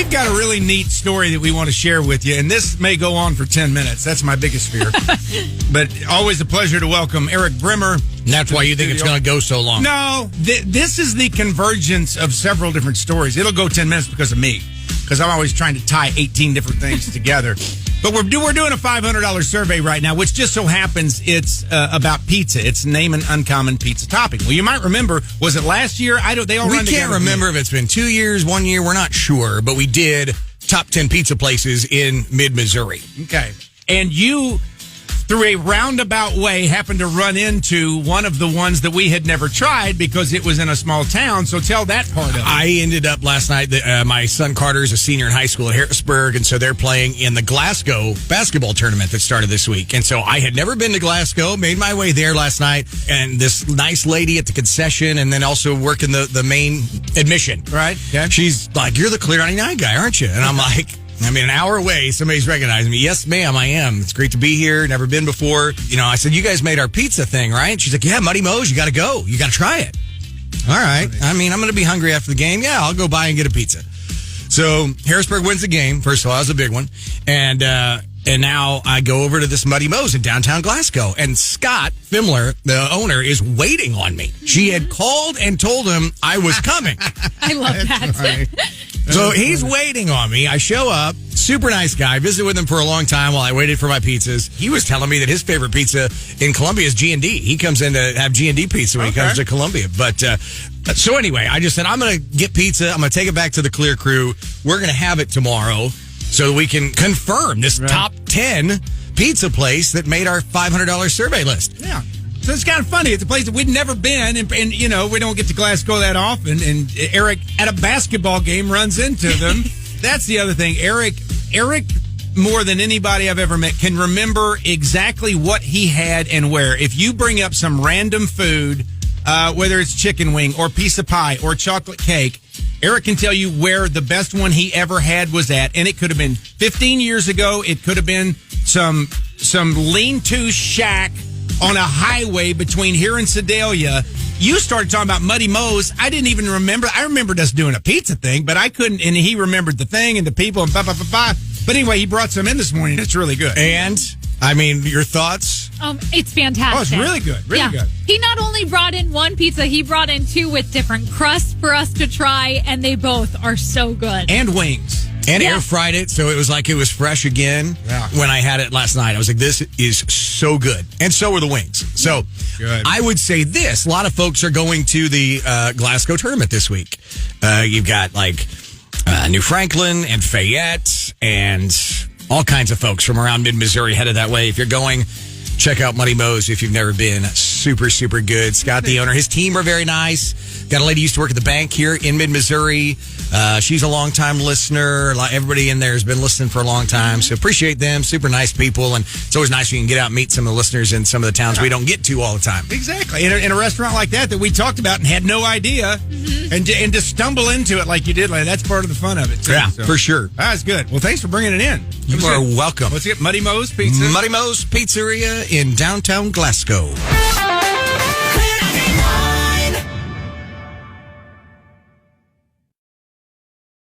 We've got a really neat story that we want to share with you, and this may go on for 10 minutes. That's my biggest fear. But always a pleasure to welcome Aric Brimmer. And that's why you think it's going to go so long. No, this is the convergence of several different stories. It'll go 10 minutes because of me, because I'm always trying to tie 18 different things together. But we're doing a $500 survey right now, which just so happens it's about pizza. It's name an uncommon pizza topping. Well, you might remember, was it last year? They all run together. We can't remember if it's been 2 years, 1 year. We're not sure, but we did top 10 pizza places in mid-Missouri. Okay. And you, through a roundabout way, happened to run into one of the ones that we had never tried because it was in a small town. So tell that part of it. I ended up last night, my son Carter is a senior in high school at Harrisburg, and so they're playing in the Glasgow basketball tournament that started this week. And so I had never been to Glasgow, made my way there last night, and this nice lady at the concession and then also working the main admission. Right. Okay. She's like, "You're the Clear 99 guy, aren't you?" And I'm like, an hour away, somebody's recognizing me. "Yes, ma'am, I am. It's great to be here. Never been before." I said, "You guys made our pizza thing, right?" She's like, "Yeah, Muddy Mo's. You got to go. You got to try it." All right. I'm going to be hungry after the game. Yeah, I'll go by and get a pizza. So Harrisburg wins the game. First of all, that was a big one. And now I go over to this Muddy Mo's in downtown Glasgow. And Scott Fimler, the owner, is waiting on me. She had called and told him I was coming. I love that. Right. So he's waiting on me. I show up, super nice guy. Visited with him for a long time while I waited for my pizzas. He was telling me that his favorite pizza in Columbia is G&D. He comes in to have G&D pizza when he comes to Columbia. But so anyway, I just said, I'm going to get pizza. I'm going to take it back to the Clear crew. We're going to have it tomorrow so we can confirm this top 10 pizza place that made our $500 survey list. Yeah. So it's kind of funny. It's a place that we'd never been, and we don't get to Glasgow that often. And Aric, at a basketball game, runs into them. That's the other thing. Aric, more than anybody I've ever met, can remember exactly what he had and where. If you bring up some random food, whether it's chicken wing or piece of pie or chocolate cake, Aric can tell you where the best one he ever had was at. And it could have been 15 years ago. It could have been some lean-to shack on a highway between here and Sedalia. You started talking about Muddy Mo's. I didn't even remember. I remembered us doing a pizza thing, but I couldn't. And he remembered the thing and the people and But anyway, he brought some in this morning. It's really good. And your thoughts? It's fantastic. Oh, it's really good. Really good. He not only brought in one pizza, he brought in two with different crusts for us to try, and they both are so good. And wings. And air fried it, so it was like it was fresh again when I had it last night. I was like, this is so good. And so were the wings. So good. I would say this. A lot of folks are going to the Glasgow tournament this week. You've got New Franklin and Fayette and all kinds of folks from around mid-Missouri headed that way. If you're going, check out Muddy Mo's if you've never been. Super, super good. Scott, the owner, his team are very nice. Got a lady who used to work at the bank here in mid-Missouri. She's a long-time listener. Everybody in there has been listening for a long time. So appreciate them. Super nice people. And it's always nice when you can get out and meet some of the listeners in some of the towns we don't get to all the time. Exactly. In a restaurant like that we talked about and had no idea. And to stumble into it like you did, that's part of the fun of it, too. Yeah, for sure. That's good. Well, thanks for bringing it in. You are welcome. Let's get Muddy Mo's Pizza. Muddy Mo's Pizzeria in downtown Glasgow.